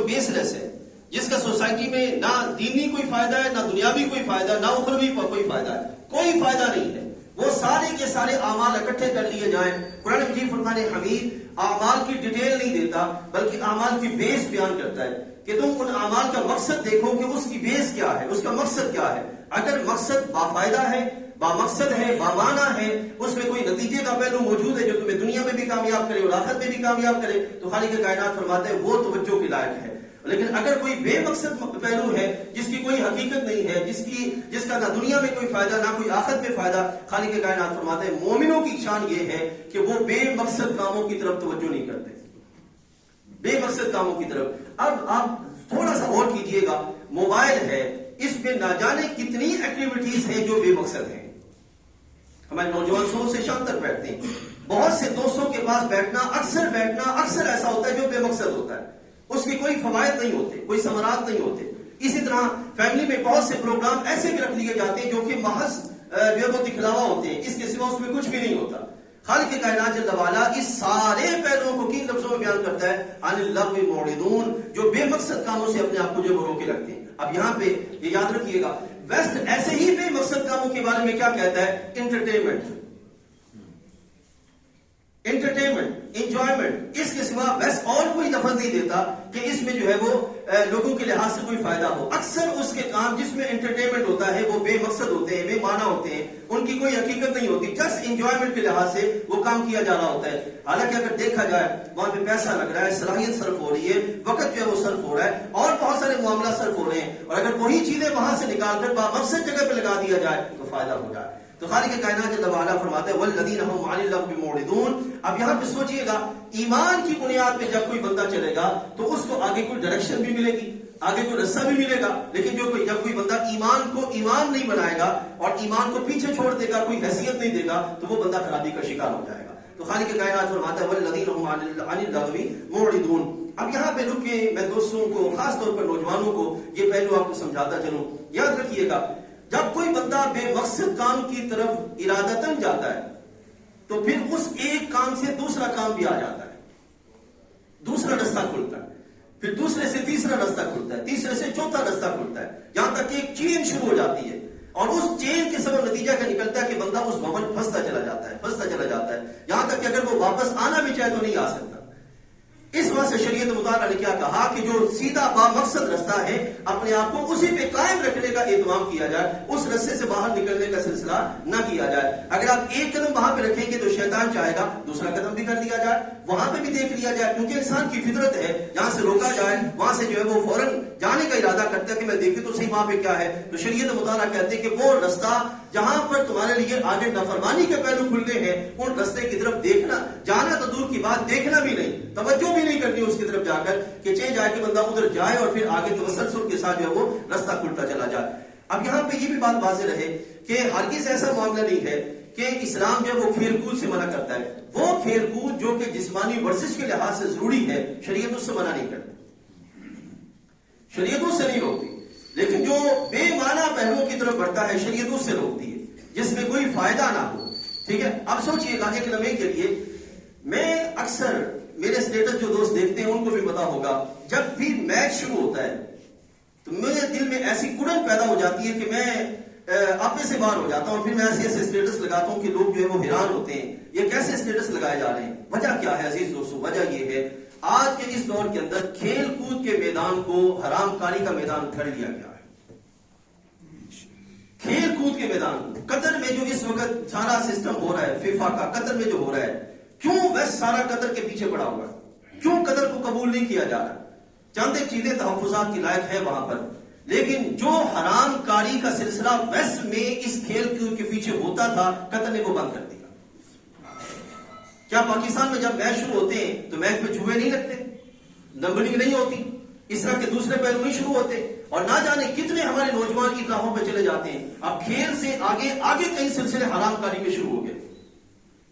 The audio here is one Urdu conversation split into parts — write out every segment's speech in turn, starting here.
بیس لیس ہے، جس کا سوسائٹی میں نہ دینی کوئی فائدہ ہے، نہ دنیاوی کوئی فائدہ ہے، نہ اخروی کوئی فائدہ ہے، کوئی فائدہ نہیں ہے، وہ سارے کے سارے اعمال اکٹھے کر لیے جائیں. قرآن مجید فرقان حمید اعمال کی ڈیٹیل نہیں دیتا بلکہ اعمال کی بیس بیان کرتا ہے کہ تم ان اعمال کا مقصد دیکھو کہ اس کی بیس کیا ہے، اس کا مقصد کیا ہے. اگر مقصد بافائدہ ہے، با مقصد ہے، بامانہ ہے، اس میں کوئی نتیجے کا پہلو موجود ہے جو تمہیں دنیا میں بھی کامیاب کرے اور آخرت میں بھی کامیاب کرے، تو خالق کائنات فرماتے ہیں وہ توجہ کے لائق ہے. لیکن اگر کوئی بے مقصد پہلو ہے جس کی کوئی حقیقت نہیں ہے، جس کا نہ دنیا میں کوئی فائدہ نہ کوئی آخرت میں فائدہ، خالق کائنات فرماتے ہیں مومنوں کی شان یہ ہے کہ وہ بے مقصد کاموں کی طرف توجہ نہیں کرتے، بے مقصد کاموں کی طرف. اب آپ تھوڑا سا غور کیجئے گا، موبائل ہے، اس میں نہ جانے کتنی ایکٹیویٹیز ہیں جو بے مقصد ہیں. ہمارے نوجوان صبح سے شام تک بیٹھتے ہیں، بہت سے دوستوں کے پاس بیٹھنا اکثر ایسا ہوتا ہے جو بے مقصد ہوتا ہے، اس کے کوئی فوائد نہیں ہوتے، کوئی ثمرات نہیں ہوتے. اسی طرح فیملی میں بہت سے پروگرام ایسے بھی رکھ لیے جاتے ہیں جو کہ محض جو وہ دکھلاوا ہوتے ہیں، اس کے سوا اس میں کچھ بھی نہیں ہوتا. خالق کائنات جل وعلا اس سارے پہلوؤں کو کن لفظوں میں بیان کرتا ہے؟ عن اللغو معرضون، جو بے مقصد کاموں سے اپنے آپ کو جو روکے رکھتے ہیں. اب یہاں پہ یہ یاد رکھیے گا، ویسٹ ایسے ہی بے مقصد کاموں کے بارے میں کیا کہتا ہے؟ انٹرٹینمنٹ، انجوائمنٹ، اس کے سوا ویسٹ اور کوئی لفظ نہیں دیتا کہ اس میں جو ہے وہ لوگوں کے لحاظ سے کوئی فائدہ ہو. اکثر اس کے کام جس میں انٹرٹینمنٹ ہوتا ہے وہ بے مقصد ہوتے ہیں، بے معنی ہوتے ہیں، ان کی کوئی حقیقت نہیں ہوتی، جسٹ انجوائمنٹ کے لحاظ سے وہ کام کیا جا رہا ہوتا ہے. حالانکہ اگر دیکھا جائے وہاں پہ پیسہ لگ رہا ہے، صلاحیت صرف ہو رہی ہے، وقت جو ہے وہ صرف ہو رہا ہے، اور بہت سارے معاملات صرف ہو رہے ہیں، اور اگر وہی چیزیں وہاں سے نکال کر مقصد جگہ پہ لگا دیا جائے تو فائدہ ہو جائے. تو خالق کائنات جل وعلا فرماتے ہیں والذین هم عن اللغو معرضون. اب یہاں پہ سوچئے گا، ایمان کی بنیاد پہ جب کوئی بندہ چلے گا تو اس کو آگے کوئی ڈائریکشن بھی ملے گی، آگے کوئی رستہ بھی ملے گا. لیکن جب کوئی بندہ ایمان کو ایمان نہیں بنائے گا اور ایمان کو پیچھے چھوڑ دے گا، کوئی حیثیت نہیں دے گا، تو وہ بندہ خرابی کا شکار ہو جائے گا. تو خالق کائنات فرماتا ہے والذین هم عن اللغو معرضون. اب یہاں پہ رک کے میں دوستوں کو، خاص طور پر نوجوانوں کو یہ پہلو آپ کو سمجھاتا چلوں. یاد رکھیے گا، جب کوئی بندہ بے مقصد کام کی طرف ارادتاً جاتا ہے تو پھر اس ایک کام سے دوسرا کام بھی آ جاتا ہے، دوسرا رستہ کھلتا ہے، پھر دوسرے سے تیسرا رستہ کھلتا ہے، تیسرے سے چوتھا رستہ کھلتا ہے، یہاں تک کہ ایک چین شروع ہو جاتی ہے، اور اس چین کے سبب نتیجہ کا نکلتا ہے کہ بندہ اس بھون پھنستا چلا جاتا ہے، یہاں تک کہ اگر وہ واپس آنا بھی چاہے تو نہیں آ سکتا. اس وجہ سے شریعت مطالعہ نے کیا کہا کہ جو سیدھا با مقصد رستہ ہے، اپنے آپ کو اسی پہ قائم رکھنے کا اہتمام کیا جائے، اس رستے سے باہر نکلنے کا سلسلہ نہ کیا جائے. اگر آپ ایک قدم وہاں پہ رکھیں گے تو شیطان چاہے گا دوسرا قدم بھی کر لیا جائے، وہاں پہ بھی دیکھ لیا جائے، کیونکہ انسان کی فطرت ہے جہاں سے روکا جائے وہاں سے جو ہے وہ فوراً جانے کا ارادہ کرتا ہے کہ میں دیکھوں تو صحیح وہاں پہ کیا ہے. تو شریعت مطالعہ کہتے ہیں کہ وہ رستہ جہاں پر تمہارے لیے آگے نافرمانی کے پہلو کھلنے ہیں، ان رستے کی طرف دیکھنا، جانا تو دور کی بات، دیکھنا بھی نہیں، توجہ بھی نہیں کرنی اس کی طرف جا کر کہ چاہے جائے کہ بندہ ادھر جائے اور پھر آگے تسلسل کے ساتھ جو ہے وہ رستہ کھلتا چلا جائے. اب یہاں پہ یہ بھی بات واضح رہے کہ ہرگز ایسا معاملہ نہیں ہے کہ اسلام جو ہے وہ کھیل کود سے منع کرتا ہے. وہ کھیل کود جو کہ جسمانی ورزش کے لحاظ سے ضروری ہے، شریعت اس سے منع نہیں کرتی، شریعت اس سے نہیں روکتی. لیکن جو بے معنی پہلوؤں کی طرف بڑھتا ہے شریعت اس سے روکتی ہے، جس میں کوئی فائدہ نہ ہو. ٹھیک ہے، اب سوچئے گا ایک لمحے کے لیے، میں اکثر میرے سٹیٹس جو دوست دیکھتے ہیں ان کو بھی پتا ہوگا، جب بھی میچ شروع ہوتا ہے تو میرے دل میں ایسی کڑن پیدا ہو جاتی ہے کہ میں اپنے سے باہر ہو جاتا ہوں، پھر میں ایسے سٹیٹس لگاتا ہوں کہ لوگ جو ہے وہ حیران ہوتے ہیں یہ کیسے سٹیٹس لگائے جا رہے ہیں. وجہ کیا ہے عزیز دوستو؟ وجہ یہ ہے آج کے اس دور کے اندر کھیل کود کے میدان کو حرام کاری کا میدان کر لیا گیا ہے. کھیل کود کے میدان قطر میں جو اس وقت سارا سسٹم ہو رہا ہے، فیفا کا قطر میں جو ہو رہا ہے، کیوں ویسٹ سارا قطر کے پیچھے پڑا ہوا ہے؟ کیوں قطر کو قبول نہیں کیا جا رہا؟ چند ایک چیزیں تحفظات کی لائق ہے وہاں پر، لیکن جو حرام کاری کا سلسلہ ویسٹ میں اس کھیل کود کے پیچھے ہوتا تھا، قطر نے وہ بند کر دیا. کیا پاکستان میں جب میچ شروع ہوتے ہیں تو میچ میں جوئے نہیں لگتے، نمبرنگ نہیں ہوتی، اس طرح کے دوسرے پہلو نہیں شروع ہوتے، اور نہ جانے کتنے ہمارے نوجوان کی راہوں پہ چلے جاتے ہیں. اب کھیل سے آگے کئی سلسلے حرام کاری کے شروع ہو گئے.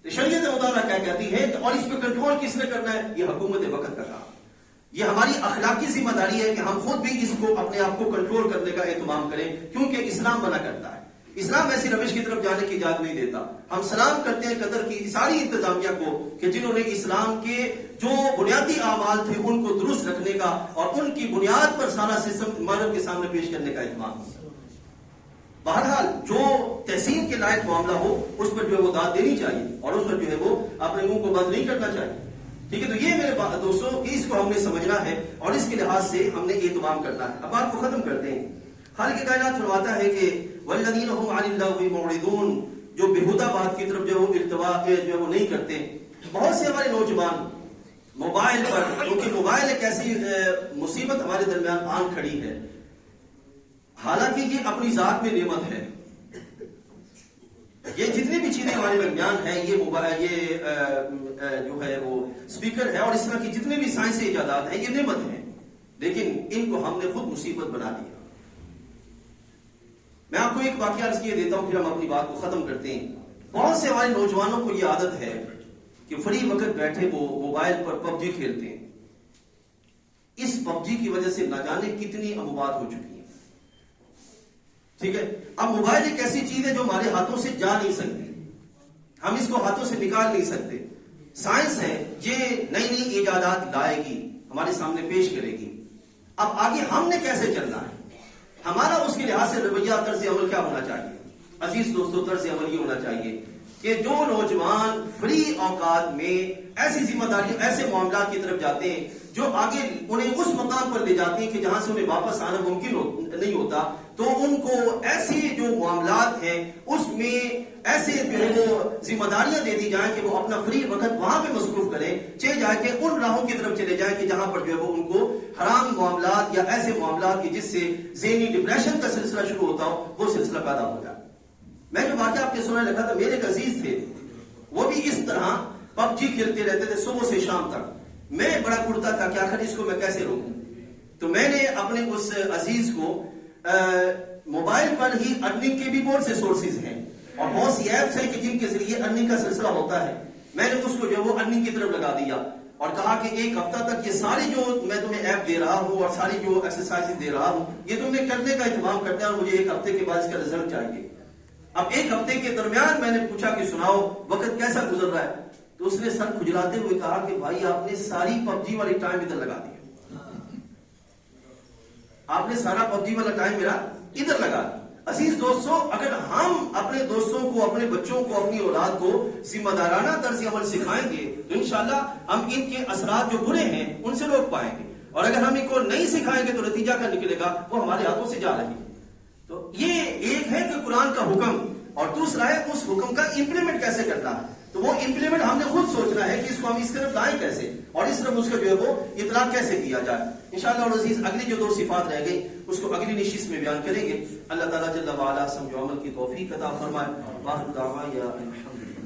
شریعت مطالعہ کیا کہتی ہے اور اس پہ کنٹرول کس نے کرنا ہے؟ یہ حکومت وقت کا کام. یہ ہماری اخلاقی ذمہ داری ہے کہ ہم خود بھی اس کو اپنے آپ کو کنٹرول کرنے کا اہتمام کریں، کیونکہ اسلام منع کرتا ہے. اسلام ایسی روش کی طرف جانے کی اجازت نہیں دیتا. ہم سلام کرتے ہیں قطر کی ساری انتظامیہ کو کہ جنہوں نے اسلام کے جو بنیادی اعمال تھے ان کو درست رکھنے کا اور ان کی بنیاد پر سارا سسٹم مردوں کے سامنے پیش کرنے کا اہتمام. بہرحال جو تحسین کے لائق معاملہ ہو اس پر جو ہے وہ داد دینی چاہیے اور اس پر جو ہے وہ اپنے منہ کو بند نہیں کرنا چاہیے. ٹھیک ہے, تو یہ میرے دوستوں اس کو ہم نے سمجھنا ہے اور اس کے لحاظ سے ہم نے اہتمام کرنا ہے. اب بات کو ختم کرتے ہیں. خالق کائنات فرماتا ہے کہ والذین هم عن اللغو معرضون, جو بےہودہ بات کی طرف جو وہ التوا جو ہے وہ نہیں کرتے. بہت سے ہمارے نوجوان موبائل پر, کیونکہ موبائل ایک ایسی مصیبت ہمارے درمیان آن کھڑی ہے, حالانکہ یہ اپنی ذات میں نعمت ہے. یہ جتنی بھی چیزیں ہمارے درمیان ہیں, یہ موبائل, یہ جو ہے وہ اسپیکر ہے اور اس طرح کی جتنے بھی سائنسی ایجادات ہیں یہ نعمت ہیں, لیکن ان کو ہم نے خود مصیبت بنا دیا. میں آپ کو ایک واقعہ عرض کیے دیتا ہوں پھر ہم اپنی بات کو ختم کرتے ہیں. بہت سے ہمارے نوجوانوں کو یہ عادت ہے کہ فری وقت بیٹھے وہ موبائل پر پب جی کھیلتے ہیں. اس پب جی کی وجہ سے نہ جانے کتنی اموات ہو چکی ہیں. ٹھیک ہے, اب موبائل ایک ایسی چیز ہے جو ہمارے ہاتھوں سے جا نہیں سکتی, ہم اس کو ہاتھوں سے نکال نہیں سکتے. سائنس ہے یہ نئی نئی ایجادات لائے گی, ہمارے سامنے پیش کرے گی. اب آگے ہم نے کیسے چلنا ہے, ہمارا اس کے لحاظ سے رویہ طرز عمل کیا ہونا چاہیے. عزیز دوستو, طرز عمل یہ ہونا چاہیے کہ جو نوجوان فری اوقات میں ایسی ذمہ داریوں ایسے معاملات کی طرف جاتے ہیں جو آگے انہیں اس مقام پر لے جاتے ہیں کہ جہاں سے انہیں واپس آنا ممکن نہیں ہوتا, تو ان کو ایسے جو معاملات ہیں اس میں ایسے جو ہے وہ ذمہ داریاں دے دی جائیں کہ وہ اپنا فری وقت وہاں پہ مصروف کریں, چاہے جائے کہ ان راہوں کی طرف چلے جائیں کہ جہاں پر جو ہے وہ ان کو حرام معاملات یا ایسے معاملات کی جس سے ذہنی ڈپریشن کا سلسلہ شروع ہوتا ہو وہ سلسلہ پیدا ہو جائے. میں جو واقعہ آپ کے سننے لگا تھا, میرے ایک عزیز تھے, وہ بھی اس طرح پب جی کھیلتے رہتے تھے صبح سے شام تک. میں بڑا کرتا تھا کہ آخر اس کو میں کیسے روکوں. تو میں نے اپنے اس عزیز کو موبائل پر ہی ارننگ کے بھی بہت سے سورسز ہیں اور بہت سی ایپس ہیں کہ جن کے ذریعے ارننگ کا سلسلہ ہوتا ہے. میں نے اس کو جو وہ ارننگ کی طرف لگا دیا اور کہا کہ ایک ہفتہ تک یہ ساری جو میں تمہیں ایپ دے رہا ہوں اور ساری جو ایکسرسائز دے رہا ہوں یہ تمہیں کرنے کا اہتمام کرنا ہے اور مجھے ایک ہفتے کے بعد اس کا رزلٹ چاہیے. اب ایک ہفتے کے درمیان میں نے پوچھا کہ سناؤ وقت کیسا گزر رہا ہے, تو اس نے سر کھجلاتے ہوئے کہا کہ بھائی آپ نے ساری پب جی والی ٹائم ادھر لگا دیا, آپ نے سارا پب جی والا ٹائم میرا ادھر لگا. عزیز دوستوں, اگر ہم اپنے دوستوں کو, اپنے بچوں کو, اپنی اولاد کو ذمہ دارانہ طرز عمل سکھائیں گے تو انشاءاللہ ہم ان کے اثرات جو برے ہیں ان سے روک پائیں گے, اور اگر ہم ان کو نہیں سکھائیں گے تو نتیجہ کیا نکلے گا, وہ ہمارے ہاتھوں سے جا رہی ہے. تو یہ ایک ہے کہ قرآن کا حکم, اور دوسرا ہے اس حکم کا امپلیمنٹ کیسے کرنا ہے. تو وہ امپلیمنٹ ہم نے خود سوچنا ہے کہ اس کو ہم اس طرف لائیں کیسے اور اس طرف اس کا جو ہے وہ اطلاق کیسے کیا جائے. انشاءاللہ اور عزیز اگلی جو 2 صفات رہ گئی اس کو اگلی نشست میں بیان کریں گے. اللہ تعالیٰ جل وعلا سمجھ و عمل کی توفیق عطا فرمائے. واخر دعوانا الحمدللہ.